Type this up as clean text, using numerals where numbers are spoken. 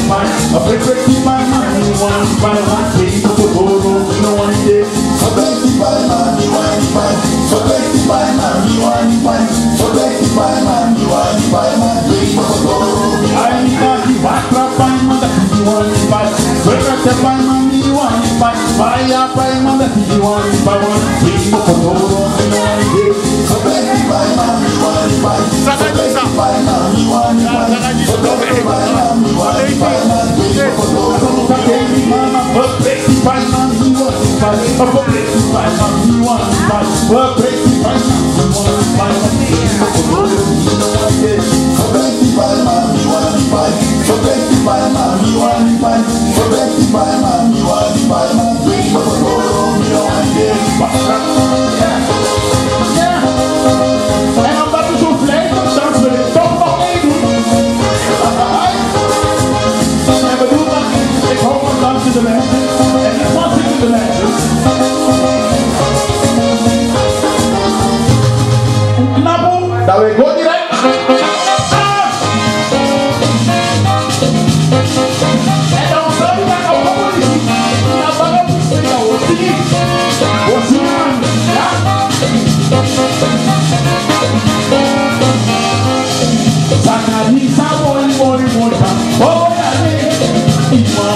fight. A break by money, one by one, people to go on, no one day. So break by money, one fight. So break by money, one fight. So break by money, one by one, people to go on. I got the water by mother, one fight. Break by money, one fight. Fire by mother, one by one, people to go on, no one day. So break by money, one fight. So break by money, one fight. So break by money, one fight. People to go on. Dale, go direct. Sacanisa, boli, boli, boli. Oh, yeah,